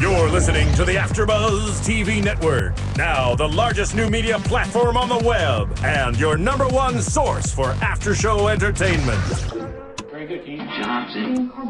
You're listening to the AFTERBUZZ TV Network, now the largest new media platform on the web, and your #1 source for after-show entertainment. Very good, Keith. Johnson. From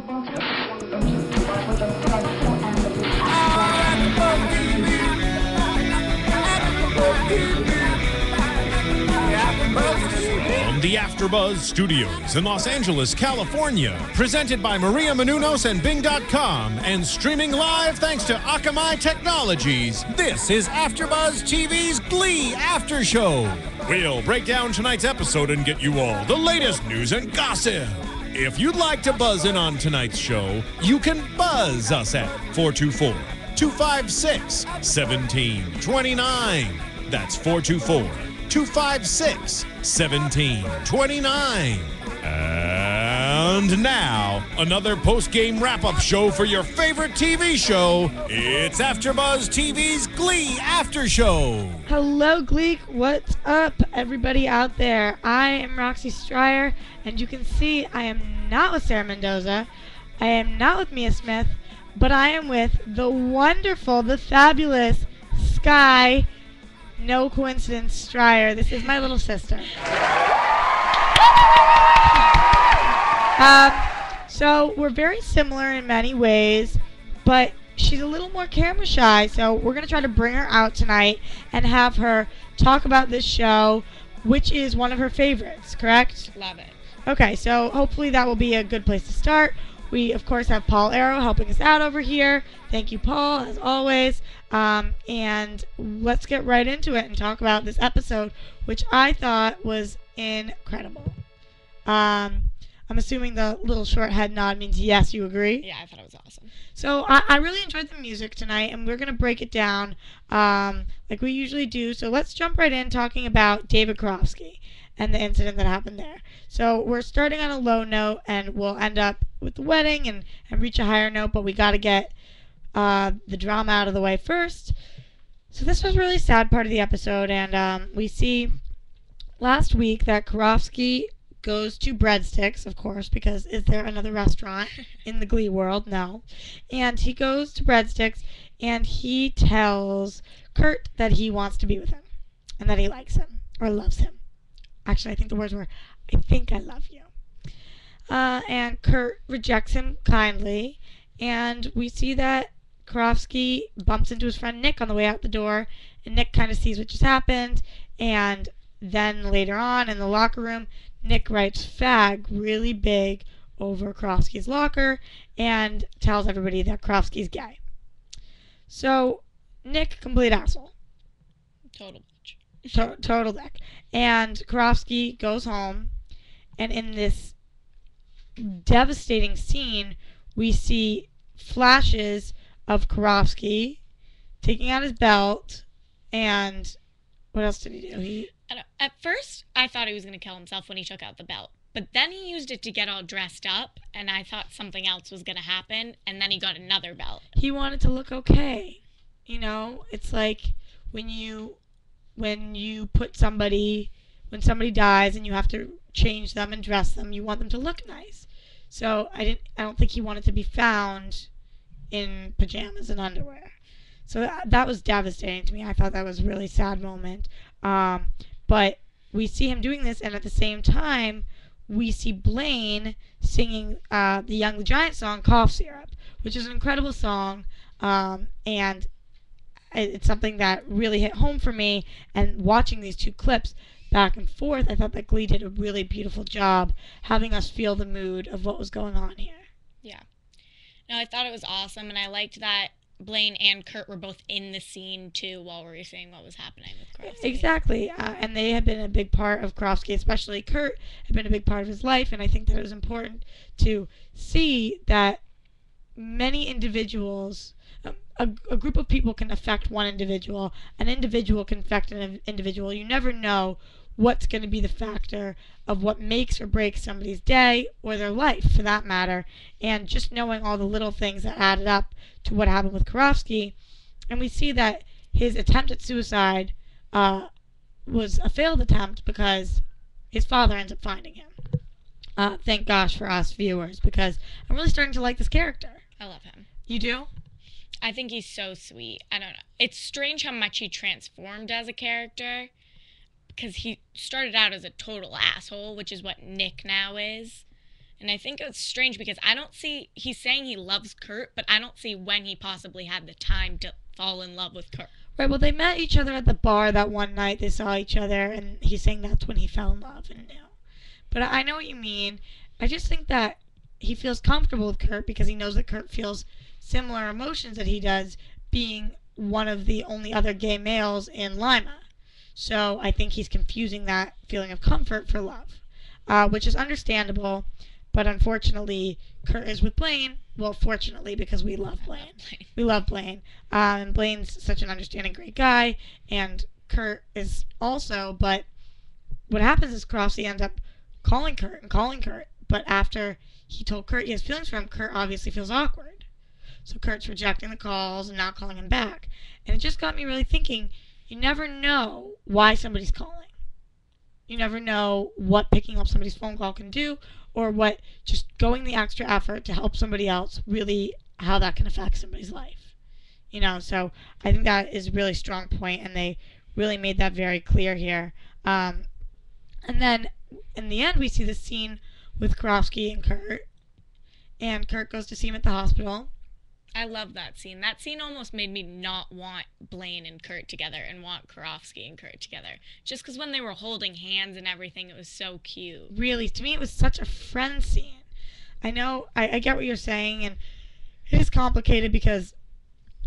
the AFTERBUZZ Studios in Los Angeles, California, presented by Maria Menounos and Bing.com, and streaming live thanks to Akamai Technologies, this is AFTERBUZZ TV's Glee After Show. We'll break down tonight's episode and get you all the latest news and gossip. If you'd like to buzz in on tonight's show, you can buzz us at 424-256-1729. That's 424-256-1729. And now, another post-game wrap-up show for your favorite TV show. It's AFTERBUZZ TV's Glee After Show. Hello, Glee. What's up, everybody out there? I am Roxy Striar, and you can see I am not with Sarah Mendoza. I am not with Mia Smith, but I am with the wonderful, the fabulous Sky, no coincidence, Striar. This is my little sister. So we're very similar in many ways, but she's a little more camera shy, so we're going to try to bring her out tonight and have her talk about this show, which is one of her favorites, correct? Love it. Okay, so hopefully that will be a good place to start. We, of course, have Paul Arrow helping us out over here. Thank you, Paul, as always. And let's get right into it and talk about this episode, which I thought was incredible. I'm assuming the little short head nod means yes, you agree? Yeah, I thought it was awesome. So I really enjoyed the music tonight, and we're going to break it down like we usually do. So let's jump right in talking about David Karofsky and the incident that happened there. So we're starting on a low note, and we'll end up with the wedding and reach a higher note, but we got to get the drama out of the way first. So this was a really sad part of the episode, and we see last week that Karofsky goes to Breadsticks, of course, because is there another restaurant in the Glee world? No. And he goes to Breadsticks, and he tells Kurt that he wants to be with him, and that he likes him, or loves him. Actually, I think the words were, I think I love you. And Kurt rejects him kindly, and we see that Karofsky bumps into his friend Nick on the way out the door, and Nick kind of sees what just happened, and then later on in the locker room, Nick writes fag really big over Karofsky's locker and tells everybody that Karofsky's gay. So, Nick, complete asshole. Total bitch. Total dick. And Karofsky goes home, and in this devastating scene, we see flashes of Karofsky taking out his belt, and what else did he do? At first, I thought he was going to kill himself when he took out the belt. But then he used it to get all dressed up, and I thought something else was going to happen, and then he got another belt. He wanted to look okay. You know, it's like when you put somebody, when somebody dies and you have to change them and dress them, you want them to look nice. So I don't think he wanted to be found in pajamas and underwear. So that was devastating to me. I thought that was a really sad moment. But we see him doing this, and at the same time, we see Blaine singing the Young the Giant song, Cough Syrup, which is an incredible song, and it's something that really hit home for me. And watching these two clips back and forth, I thought that Glee did a really beautiful job having us feel the mood of what was going on here. Yeah. No, I thought it was awesome, and I liked that Blaine and Kurt were both in the scene, too, while we were seeing what was happening with Karofsky. Exactly. And they have been a big part of Karofsky, especially Kurt, have been a big part of his life. And I think that it was important to see that many individuals, a group of people can affect one individual. An individual can affect an individual. You never know what's going to be the factor of what makes or breaks somebody's day or their life, for that matter. And just knowing all the little things that added up to what happened with Karofsky, and we see that his attempt at suicide was a failed attempt because his father ends up finding him. Thank gosh for us viewers, because I'm really starting to like this character. I love him. You do? I think he's so sweet. I don't know. It's strange how much he transformed as a character, because he started out as a total asshole, which is what Nick now is. And I think it's strange because I don't see, he's saying he loves Kurt, but I don't see when he possibly had the time to fall in love with Kurt. Right, well, they met each other at the bar that one night. They saw each other, and he's saying that's when he fell in love and knew. But I know what you mean. I just think that he feels comfortable with Kurt because he knows that Kurt feels similar emotions that he does, being one of the only other gay males in Lima. So I think he's confusing that feeling of comfort for love, which is understandable. But unfortunately, Kurt is with Blaine. Well, fortunately, because we love Blaine. We love Blaine. And Blaine's such an understanding, great guy. And Kurt is also. But what happens is Karofsky ends up calling Kurt. But after he told Kurt he has feelings for him, Kurt obviously feels awkward. So Kurt's rejecting the calls and not calling him back. And it just got me really thinking, you never know why somebody's calling. You never know what picking up somebody's phone call can do, or what just going the extra effort to help somebody else, really how that can affect somebody's life. So I think that is a really strong point, and they really made that very clear here. And then in the end, we see the scene with Karofsky and Kurt goes to see him at the hospital. I love that scene. That scene almost made me not want Blaine and Kurt together and want Karofsky and Kurt together. Just because when they were holding hands and everything, it was so cute. Really, to me, it was such a friend scene. I know, I get what you're saying, and it is complicated because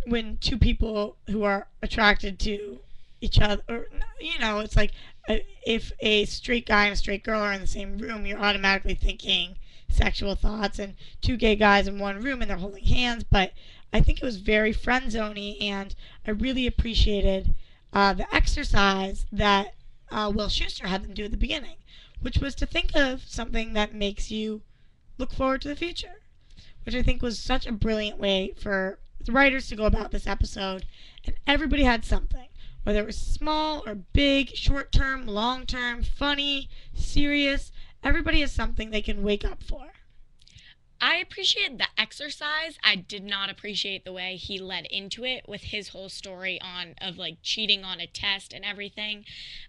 when two people who are attracted to each other, or, it's like if a straight guy and a straight girl are in the same room, you're automatically thinking sexual thoughts, and two gay guys in one room and they're holding hands. But I think it was very friend-zoney, and I really appreciated the exercise that Will Schuester had them do at the beginning, which was to think of something that makes you look forward to the future, which I think was such a brilliant way for the writers to go about this episode. And everybody had something, whether it was small or big, short-term, long-term, funny, serious. Everybody has something they can wake up for. I appreciate the exercise. I did not appreciate the way he led into it with his whole story of like cheating on a test and everything.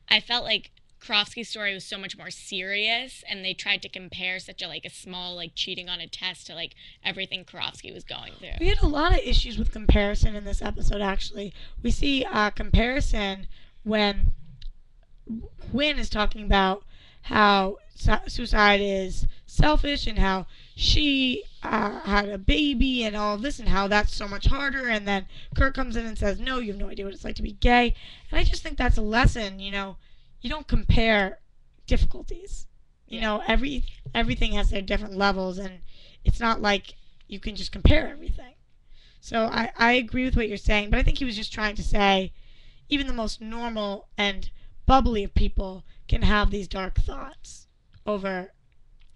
I felt like Karofsky's story was so much more serious, and they tried to compare such a small cheating on a test to everything Karofsky was going through. We had a lot of issues with comparison in this episode, actually. We see comparison when Quinn is talking about how suicide is selfish and how she had a baby and all of this and how that's so much harder. And then Kurt comes in and says, no, you have no idea what it's like to be gay. And I just think that's a lesson, you don't compare difficulties. Everything has their different levels, and it's not like you can just compare everything. So I agree with what you're saying, but I think he was just trying to say even the most normal and bubbly of people can have these dark thoughts over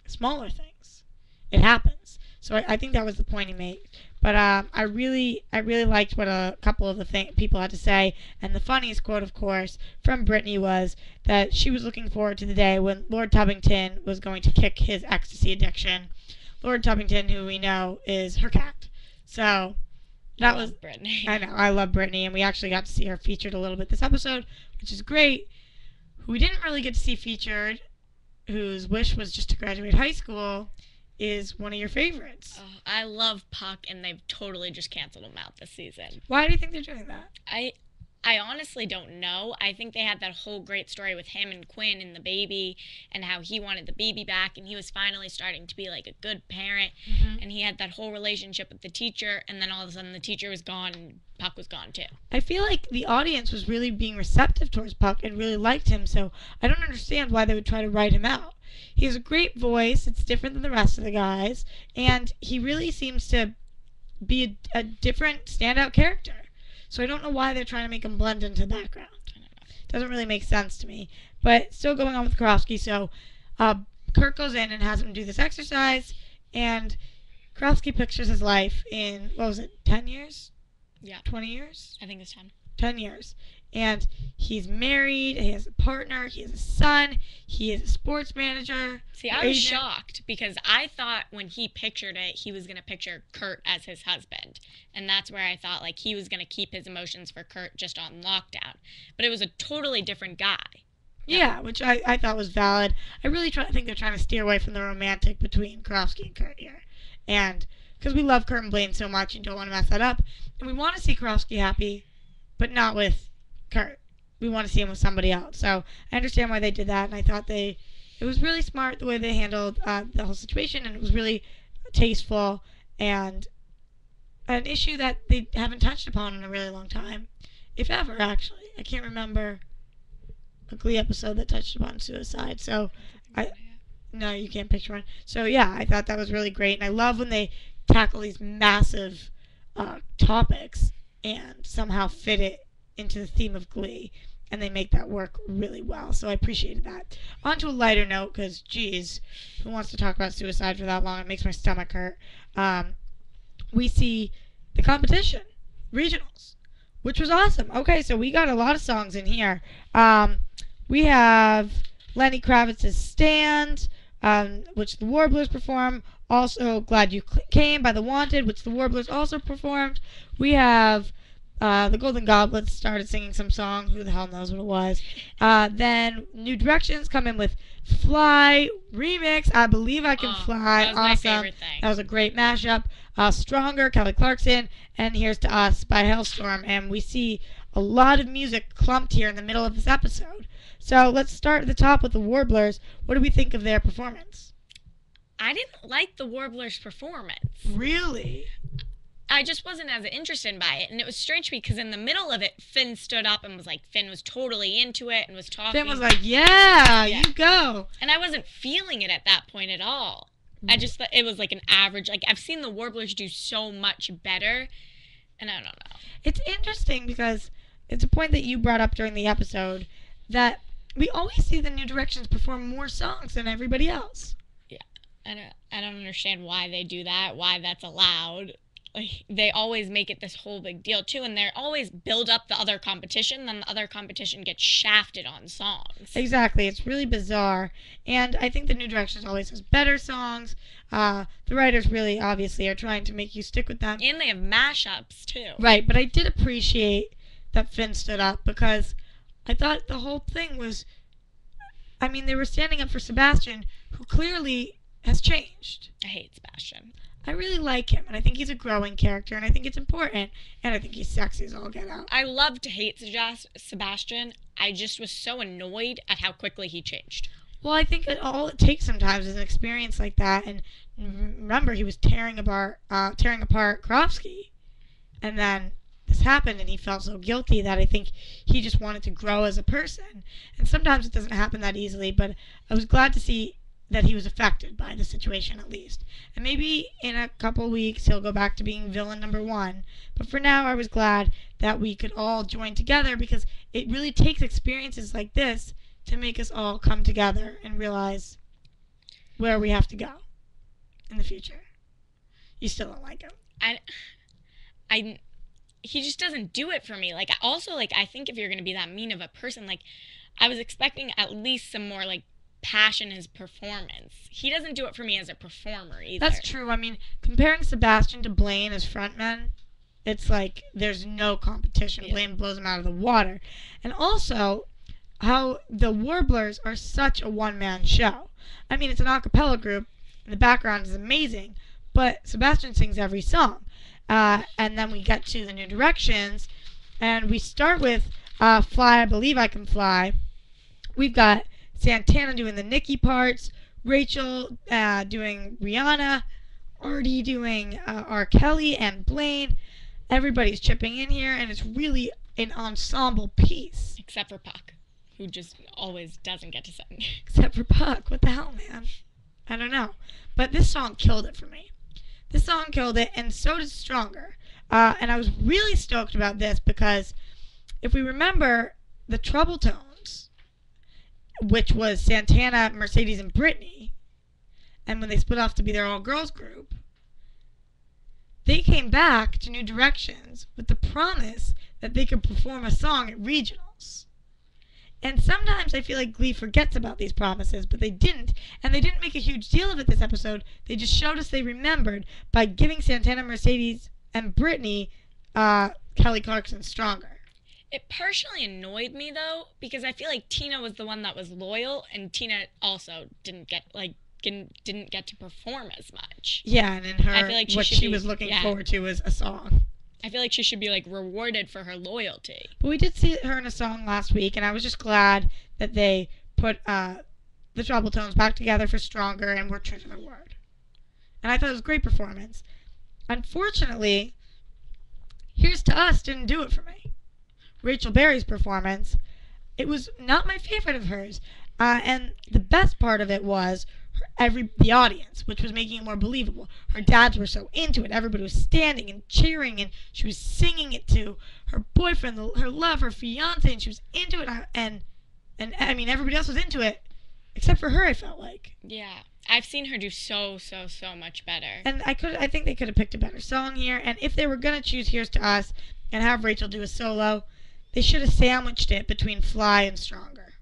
smaller things. It happens. So I think that was the point he made. But I really liked what a couple of the people had to say. And the funniest quote, of course, from Brittany was that she was looking forward to the day when Lord Tubbington was going to kick his ecstasy addiction. Lord Tubbington, who we know is her cat. So that was Brittany. I know, I love Brittany, and we actually got to see her featured a little bit this episode, which is great. Who we didn't really get to see featured, whose wish was just to graduate high school, is one of your favorites. Oh, I love Puck, and they've totally just canceled him out this season. Why do you think they're doing that? I honestly don't know. I think they had that whole great story with him and Quinn and the baby, and how he wanted the baby back, and he was finally starting to be a good parent, and he had that whole relationship with the teacher, and then all of a sudden the teacher was gone and Puck was gone too. I feel like the audience was really being receptive towards Puck and really liked him, so I don't understand why they would try to write him out. He has a great voice. It's different than the rest of the guys, and he really seems to be a different standout character. So I don't know why they're trying to make him blend into the background. Doesn't really make sense to me. But still going on with Karofsky. So Kurt goes in and has him do this exercise, and Karofsky pictures his life in, 10 years? Yeah. 20 years? I think it's 10. 10 years. And he's married, he has a partner, he has a son, he is a sports manager. See, I was shocked because I thought when he pictured it, he was going to picture Kurt as his husband. And that's where I thought, like, he was going to keep his emotions for Kurt just on lockdown. But it was a totally different guy. Yeah, which I thought was valid. I think they're trying to steer away from the romantic between Karofsky and Kurt here. And because we love Kurt and Blaine so much and don't want to mess that up. And we want to see Karofsky happy, but not with Kurt. We want to see him with somebody else. So I understand why they did that, and I thought it was really smart the way they handled the whole situation, and it was really tasteful and an issue that they haven't touched upon in a really long time, if ever, actually. I can't remember a Glee episode that touched upon suicide. So no, you can't picture one. So yeah, I thought that was really great, and I love when they tackle these massive topics and somehow fit it into the theme of Glee, and they make that work really well. So I appreciated that. On to a lighter note, because geez, who wants to talk about suicide for that long? It makes my stomach hurt. We see the competition, regionals, which was awesome. Okay, so we got a lot of songs in here. We have Lenny Kravitz's Stand, which the Warblers perform. Also, Glad You Came by The Wanted, which the Warblers also performed. We have the Golden Goblets started singing some song. Who the hell knows what it was? Then New Directions come in with Fly remix. I Believe I Can Fly. That was awesome. my favorite thing. That was a great mashup. Stronger, Kelly Clarkson, and Here's to Us by Hailstorm. And we see a lot of music clumped here in the middle of this episode. So let's start at the top with the Warblers. What do we think of their performance? I didn't like the Warblers' performance. Really? I just wasn't as interested by it. And it was strange to me because in the middle of it, Finn stood up and was like, Finn was totally into it and was talking. Finn was like, yeah, you go. And I wasn't feeling it at that point at all. I just thought it was like an average. Like, I've seen the Warblers do so much better. And I don't know. It's interesting because it's a point that you brought up during the episode that we always see the New Directions perform more songs than everybody else. Yeah. I don't understand why they do that, why that's allowed. Like, they always make it this whole big deal too, and they always build up the other competition, then the other competition gets shafted on songs. Exactly. It's really bizarre, and I think the New Directions always has better songs. The writers really obviously are trying to make you stick with them. And they have mashups too. Right, but I did appreciate that Finn stood up because I thought the whole thing was, I mean, they were standing up for Sebastian, who clearly has changed. I hate Sebastian. I really like him, and I think he's a growing character, and I think it's important, and I think he's sexy as all get out. I love to hate Sebastian. I just was so annoyed at how quickly he changed. Well, I think all it takes sometimes is an experience like that, and remember, he was tearing apart Karofsky, and then this happened, and he felt so guilty that I think he just wanted to grow as a person, and sometimes it doesn't happen that easily, but I was glad to see that he was affected by the situation at least. And maybe in a couple weeks he'll go back to being villain number one. But for now I was glad that we could all join together because it really takes experiences like this to make us all come together and realize where we have to go in the future. You still don't like him. He just doesn't do it for me. Like, I think if you're going to be that mean of a person, like, I was expecting at least some more, like, passion in his performance. He doesn't do it for me as a performer either. That's true. I mean, comparing Sebastian to Blaine as frontmen, it's like there's no competition. Yeah. Blaine blows him out of the water. And also, how the Warblers are such a one-man show. I mean, it's an a cappella group, and the background is amazing, but Sebastian sings every song. And then we get to the New Directions, and we start with Fly, I Believe I Can Fly. We've got Santana doing the Nicki parts, Rachel doing Rihanna, Artie doing R. Kelly and Blaine. Everybody's chipping in here, and it's really an ensemble piece. Except for Puck, who just always doesn't get to sing. Except for Puck. What the hell, man? I don't know. But this song killed it for me. This song killed it, and so did Stronger. And I was really stoked about this because if we remember the Trouble Tones, which was Santana, Mercedes, and Brittany, and when they split off to be their all-girls group, they came back to New Directions with the promise that they could perform a song at regionals. And sometimes I feel like Glee forgets about these promises, but they didn't. And they didn't make a huge deal of it this episode. They just showed us they remembered by giving Santana, Mercedes, and Brittany Kelly Clarkson Stronger. It partially annoyed me, though, because I feel like Tina was the one that was loyal, and Tina also didn't get to perform as much. Yeah, and in her, I feel like what she was looking forward to was a song. I feel like she should be, like, rewarded for her loyalty. But we did see her in a song last week, and I was just glad that they put the treble tones back together for Stronger and were true to their word. And I thought it was a great performance. Unfortunately, Here's to Us didn't do it for me. Rachel Berry's performance, it was not my favorite of hers. And the best part of it was the audience, which was making it more believable. Her dads were so into it. Everybody was standing and cheering, and she was singing it to her boyfriend, her love, her fiance, and she was into it. And I mean, everybody else was into it, except for her, I felt like. Yeah. I've seen her do so much better. And I think they could have picked a better song here. And if they were going to choose Here's to Us and have Rachel do a solo, they should have sandwiched it between Fly and Stronger.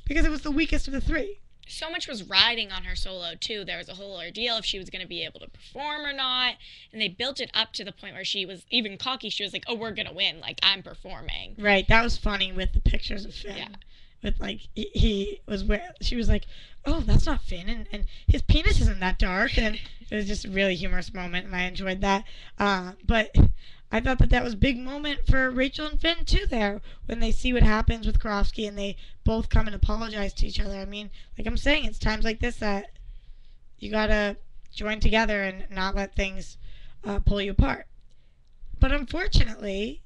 Because it was the weakest of the three. So much was riding on her solo, too. There was a whole ordeal if she was going to be able to perform or not. And they built it up to the point where she was even cocky. She was like, oh, we're going to win. Like, I'm performing. Right. That was funny with the pictures of Finn. Yeah. With, like, she was like, oh, that's not Finn. And his penis isn't that dark. And it was just a really humorous moment. And I enjoyed that. But I thought that was a big moment for Rachel and Finn, too, there, when they see what happens with Karofsky and they both come and apologize to each other. I mean, like I'm saying, it's times like this that you got to join together and not let things pull you apart. But unfortunately,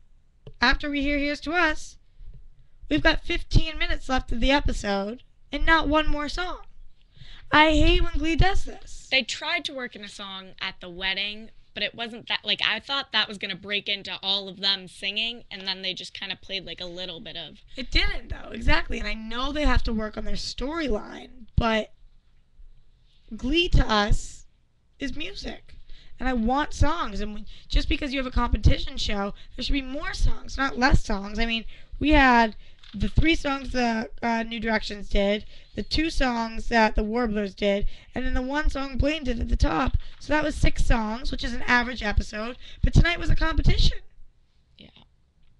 after we hear Here's to Us, we've got 15 minutes left of the episode and not one more song. I hate when Glee does this. They tried to work in a song at the wedding, but it wasn't that, like, I thought that was going to break into all of them singing, and then they just kind of played, like, a little bit of... It didn't, though, exactly, and I know they have to work on their storyline, but Glee to us is music, and I want songs, and just because you have a competition show, there should be more songs, not less songs. I mean, we had the 3 songs the New Directions did, the 2 songs that the Warblers did, and then the 1 song Blaine did at the top. So that was 6 songs, which is an average episode. But tonight was a competition. Yeah.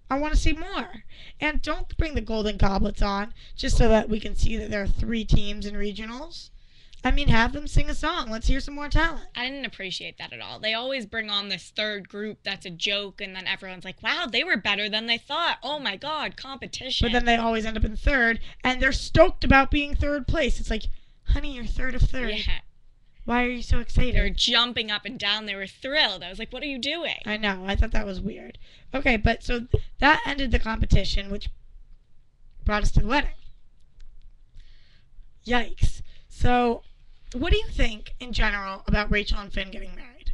I want to see more. And don't bring the Golden Goblets on just so that we can see that there are 3 teams in regionals. I mean, have them sing a song. Let's hear some more talent. I didn't appreciate that at all. They always bring on this third group that's a joke, and then everyone's like, wow, they were better than they thought. Oh, my God, competition. But then they always end up in third, and they're stoked about being third place. It's like, honey, you're third of third. Yeah. Why are you so excited? They were jumping up and down. They were thrilled. I was like, what are you doing? I know. I thought that was weird. Okay, but so that ended the competition, which brought us to the wedding. Yikes. So... what do you think, in general, about Rachel and Finn getting married?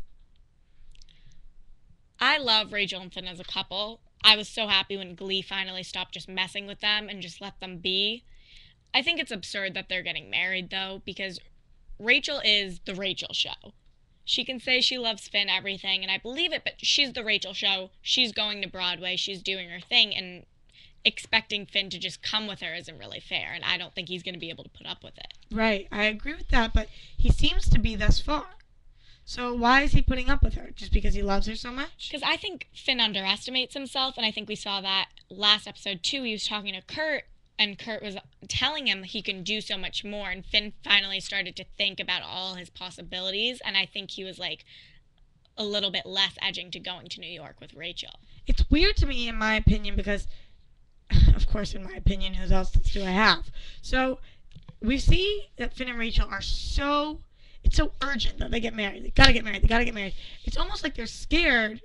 I love Rachel and Finn as a couple. I was so happy when Glee finally stopped just messing with them and just let them be. I think it's absurd that they're getting married, though, because Rachel is the Rachel show. She can say she loves Finn, everything, and I believe it, but she's the Rachel show. She's going to Broadway. She's doing her thing, and expecting Finn to just come with her isn't really fair, and I don't think he's going to be able to put up with it. Right, I agree with that, but he seems to be thus far. So why is he putting up with her? Just because he loves her so much? Because I think Finn underestimates himself, and I think we saw that last episode too. He was talking to Kurt, and Kurt was telling him he can do so much more, and Finn finally started to think about all his possibilities, and I think he was like a little bit less edging to going to New York with Rachel. It's weird to me, in my opinion, because, of course, in my opinion, who else do I have? So we see that Finn and Rachel are it's so urgent that they get married. They gotta get married. They gotta get married. It's almost like they're scared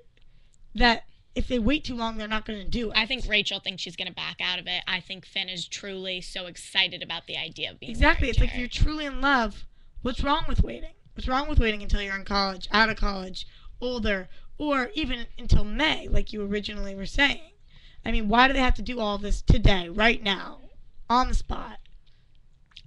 that if they wait too long, they're not going to do it. I think Rachel thinks she's going to back out of it. I think Finn is truly so excited about the idea of being exactly. married It's like if you're truly in love, what's wrong with waiting? What's wrong with waiting until you're in college, out of college, older, or even until May, like you originally were saying? I mean, why do they have to do all of this today, right now, on the spot?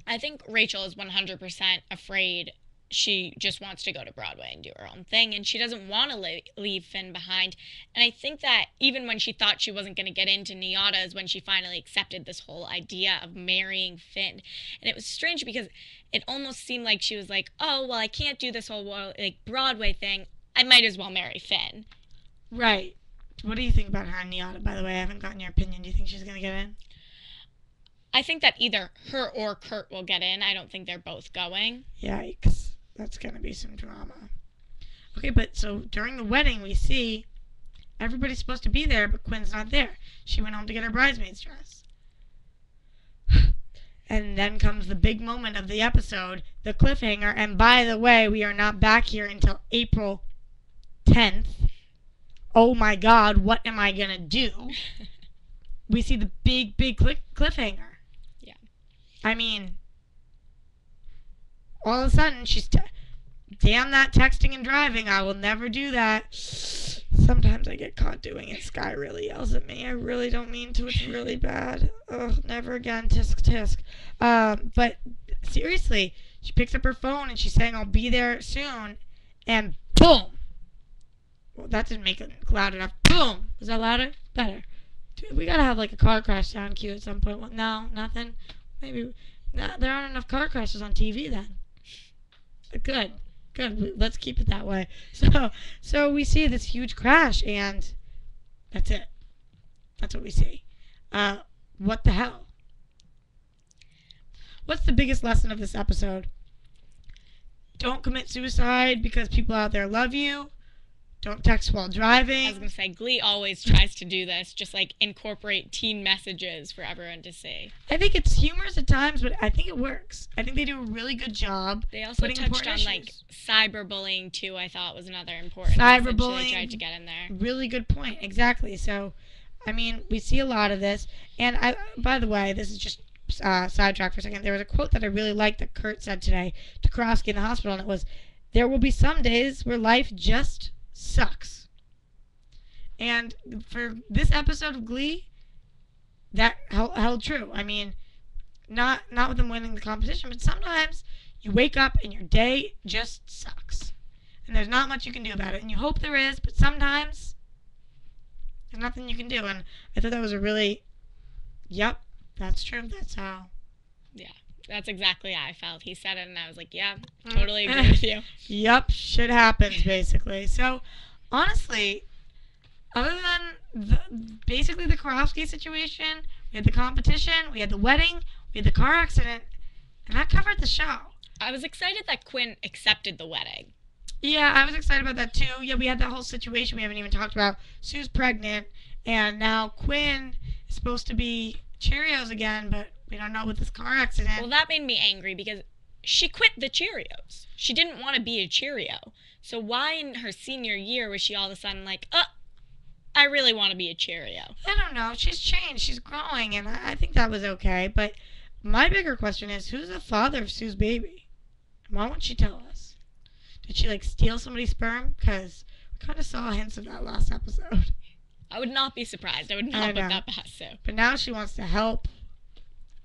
I think Rachel is 100% afraid she just wants to go to Broadway and do her own thing, and she doesn't want to leave Finn behind. And I think that even when she thought she wasn't going to get into NYADA is when she finally accepted this whole idea of marrying Finn. And it was strange because it almost seemed like she was like, oh, well, I can't do this whole like Broadway thing. I might as well marry Finn. Right. What do you think about her in NYADA, by the way? I haven't gotten your opinion. Do you think she's going to get in? I think that either her or Kurt will get in. I don't think they're both going. Yikes. That's going to be some drama. Okay, but so during the wedding, we see everybody's supposed to be there, but Quinn's not there. She went home to get her bridesmaid's dress. And then comes the big moment of the episode, the cliffhanger. And by the way, we are not back here until April 10th. Oh my God, what am I going to do? We see the big cliffhanger. Yeah. I mean, all of a sudden, she's damn that texting and driving. I will never do that. Sometimes I get caught doing it. Sky really yells at me. I really don't mean to. It's really bad. Ugh, never again. Tisk, tisk. But seriously, she picks up her phone and she's saying, I'll be there soon. And boom. Well, that didn't make it loud enough. Boom. Was that louder? Better. Dude, we gotta have like a car crash sound cue at some point. Well, no, nothing. Maybe there aren't enough car crashes on TV then. Good. Let's keep it that way. So we see this huge crash, and that's it. That's what we see. What the hell? What's the biggest lesson of this episode? Don't commit suicide because people out there love you. Don't text while driving. I was going to say, Glee always tries to do this, just like incorporate teen messages for everyone to see. I think it's humorous at times, but I think it works. I think they do a really good job. They also touched on like cyberbullying too. I thought was another important message they tried to get in there. Really good point. Exactly. So, I mean, we see a lot of this. And by the way, this is just sidetrack for a second. There was a quote that I really liked that Kurt said today to Karofsky in the hospital, and it was, "There will be some days where life just sucks." And for this episode of Glee, that held true. I mean, not with them winning the competition, but sometimes you wake up and your day just sucks. And there's not much you can do about it. And you hope there is, but sometimes there's nothing you can do. And I thought that was a really, yep, that's true. That's how. Yeah, that's exactly how I felt. He said it, and I was like, yeah, totally agree with you. Yep, shit happens, basically. So, honestly, other than basically the Karofsky situation, we had the competition, we had the wedding, we had the car accident, and that covered the show. I was excited that Quinn accepted the wedding. Yeah, I was excited about that too. Yeah, we had that whole situation we haven't even talked about. Sue's pregnant, and now Quinn is supposed to be Cheerios again, but we don't know with this car accident. Well, that made me angry because she quit the Cheerios. She didn't want to be a Cheerio. So why in her senior year was she all of a sudden like, I really want to be a Cheerio? I don't know. She's changed. She's growing, and I think that was okay. But my bigger question is, who's the father of Sue's baby? Why won't she tell us? Did she, like, steal somebody's sperm? Because we kind of saw hints of that last episode. I would not be surprised. I would not put that past Sue. But now she wants to help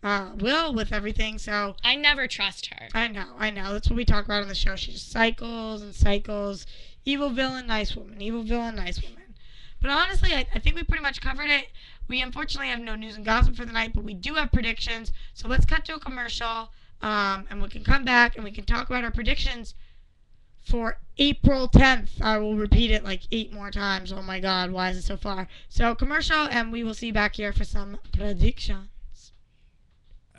Will with everything, so... I never trust her. I know. That's what we talk about on the show. She just cycles and cycles. Evil villain, nice woman. Evil villain, nice woman. But honestly, I think we pretty much covered it. We unfortunately have no news and gossip for the night, but we do have predictions. So let's cut to a commercial, and we can come back and we can talk about our predictions for April 10th. I will repeat it like 8 more times. Oh my God, why is it so far? So commercial, and we will see you back here for some predictions.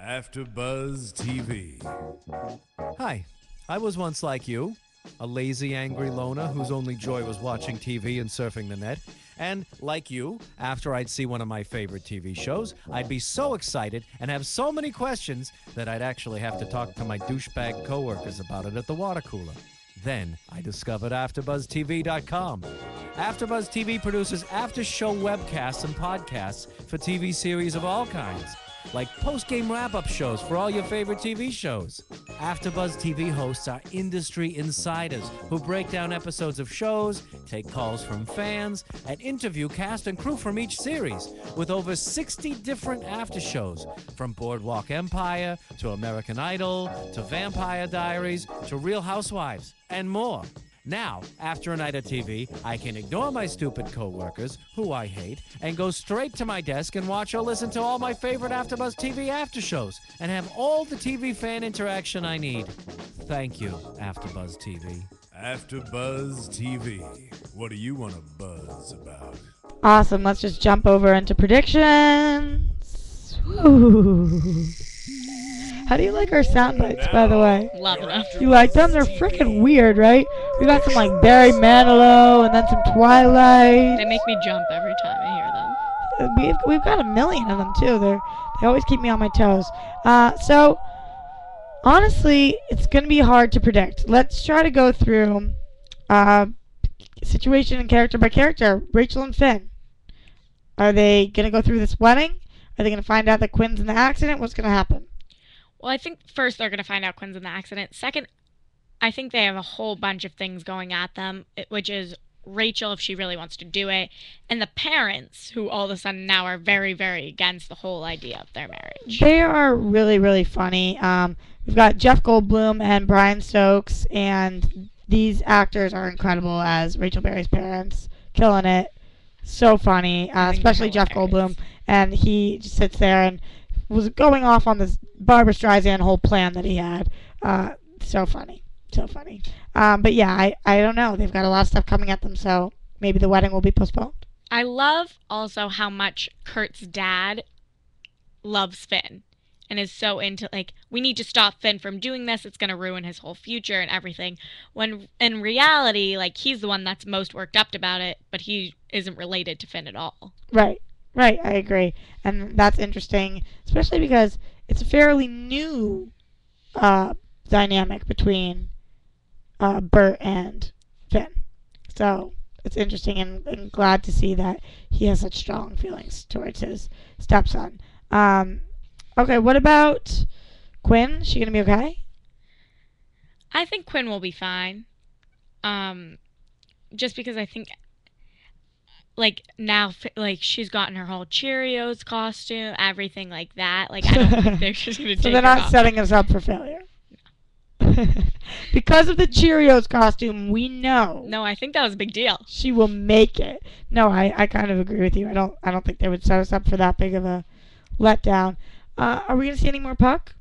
AfterBuzz TV. Hi, I was once like you, a lazy, angry loner whose only joy was watching TV and surfing the net. And, like you, after I'd see one of my favorite TV shows, I'd be so excited and have so many questions that I'd actually have to talk to my douchebag coworkers about it at the water cooler. Then I discovered AfterBuzzTV.com. AfterBuzz TV produces after-show webcasts and podcasts for TV series of all kinds, like post-game wrap-up shows for all your favorite TV shows. AfterBuzz TV hosts are industry insiders who break down episodes of shows, take calls from fans, and interview cast and crew from each series, with over 60 different after shows, from Boardwalk Empire to American Idol to Vampire Diaries to Real Housewives, and more. Now, after a night of TV, I can ignore my stupid coworkers, who I hate, and go straight to my desk and watch or listen to all my favorite AfterBuzz TV after shows, and have all the TV fan interaction I need. Thank you, AfterBuzz TV. AfterBuzz TV. What do you want to buzz about? Awesome. Let's just jump over into predictions. Woo. How do you like our sound bites, by the way? Love them. You like them? They're freaking weird, right? We got some like Barry Manilow and then some Twilight. They make me jump every time I hear them. We've got a million of them too. They always keep me on my toes. So honestly, it's gonna be hard to predict. Let's try to go through situation and character by character. Rachel and Finn. Are they gonna go through this wedding? Are they gonna find out that Quinn's in the accident? What's gonna happen? Well, I think first they're going to find out Quinn's in the accident. Second, I think they have a whole bunch of things going at them, which is Rachel, if she really wants to do it, and the parents, who all of a sudden now are very, very against the whole idea of their marriage. They are really, really funny. We've got Jeff Goldblum and Brian Stokes, and these actors are incredible as Rachel Berry's parents. Killing it. So funny, especially Jeff Goldblum. And he just sits there and was going off on this Barbra Streisand whole plan that he had. So funny. So funny. But yeah, I don't know. They've got a lot of stuff coming at them, so maybe the wedding will be postponed. I love also how much Kurt's dad loves Finn and is so into, like, we need to stop Finn from doing this. It's going to ruin his whole future and everything. When in reality, like, he's the one that's most worked up about it, but he isn't related to Finn at all. Right. Right, I agree. And that's interesting, especially because it's a fairly new dynamic between Bert and Finn. So it's interesting and glad to see that he has such strong feelings towards his stepson. Okay, what about Quinn? Is she going to be okay? I think Quinn will be fine. Just because I think, like, now, like, she's gotten her whole Cheerios costume, everything like that. Like, I don't think they're just going to take So they're her not off. setting us up for failure. Because of the Cheerios costume, we know. No, I think that was a big deal. She will make it. No, I kind of agree with you. I don't think they would set us up for that big of a letdown. Are we going to see any more Puck?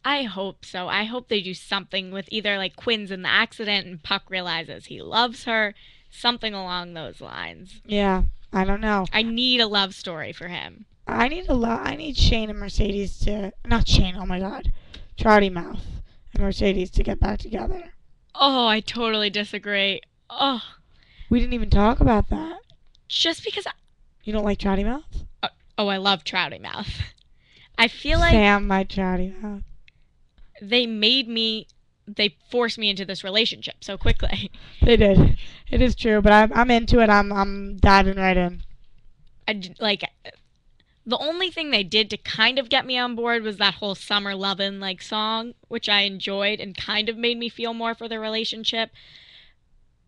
I hope so. I hope they do something with either, like, Quinn's in the accident and Puck realizes he loves her. Something along those lines. Yeah, I don't know. I need a love story for him. I need Shane and Mercedes to... Not Shane, oh my god. Trouty Mouth and Mercedes to get back together. Oh, I totally disagree. Oh. We didn't even talk about that. Just because... You don't like Trouty Mouth? Oh, I love Trouty Mouth. I feel like... Sam, my Trouty Mouth. They forced me into this relationship so quickly. They did. It is true, but I'm into it. I'm diving right in. The only thing they did to kind of get me on board was that whole Summer Lovin' like song, which I enjoyed and kind of made me feel more for the relationship.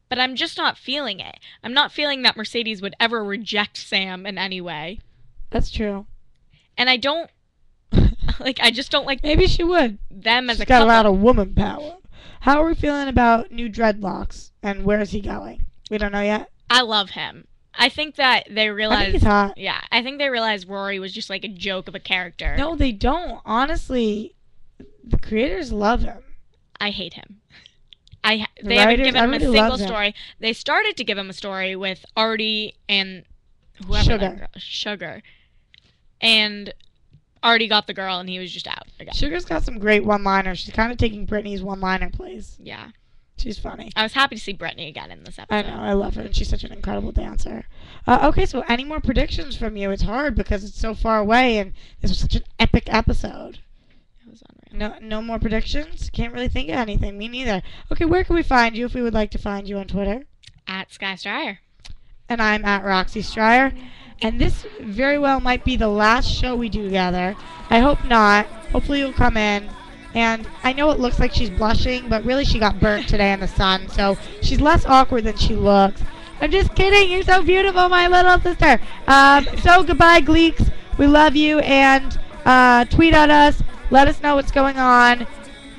But I'm just not feeling it. I'm not feeling that Mercedes would ever reject Sam in any way. That's true. And I don't I just don't like Maybe she would. them as She's a got couple. a lot of woman power. How are we feeling about new dreadlocks and where is he going? We don't know yet. I love him. I think that they I realized. think he's hot. Yeah, I think they realized Rory was just like a joke of a character. No, they don't. Honestly, the creators love him. I hate him. They The haven't writers, given him a everybody single loves him. story. They started to give him a story with Artie and whoever Sugar. that girl, Sugar, and Artie got the girl, and he was just out again. Sugar's got some great one-liners. She's kind of taking Britney's one-liner place. Yeah, She's funny. I was happy to see Brittany again in this episode. I know. I love her, and she's such an incredible dancer. Okay, so any more predictions from you? It's hard because it's so far away, and this was such an epic episode. It was unreal. No more predictions? Can't really think of anything. Me neither. Okay, where can we find you if we would like to find you on Twitter? At Sky Striar. And I'm at Roxy Striar. And this very well might be the last show we do together. I hope not. Hopefully you'll come in. And I know it looks like she's blushing, but really she got burnt today in the sun, so she's less awkward than she looks. I'm just kidding. You're so beautiful, my little sister. So goodbye, Gleeks. We love you, and tweet at us. Let us know what's going on.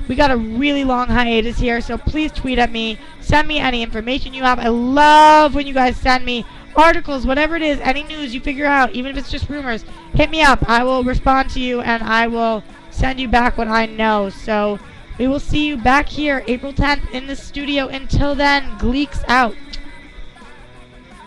We got a really long hiatus here, so please tweet at me. Send me any information you have. I love when you guys send me articles, whatever it is, any news you figure out, even if it's just rumors. Hit me up. I will respond to you, and I will send you back what I know. So we will see you back here April 10th in the studio. Until then, Gleeks out.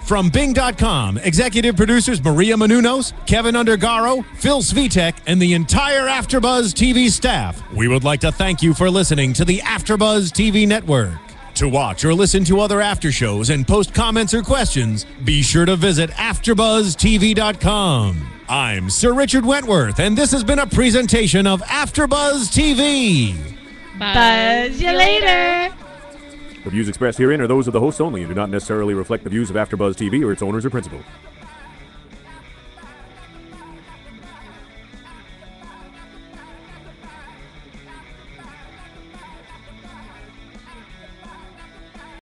From Bing.com, executive producers Maria Menounos, Kevin Undergaro, Phil Svitek, and the entire AfterBuzz TV staff, we would like to thank you for listening to the AfterBuzz TV network. To watch or listen to other after shows and post comments or questions, be sure to visit AfterBuzzTV.com. I'm Sir Richard Wentworth, and this has been a presentation of AfterBuzz TV. Buzz you later. The views expressed herein are those of the hosts only and do not necessarily reflect the views of AfterBuzz TV or its owners or principals.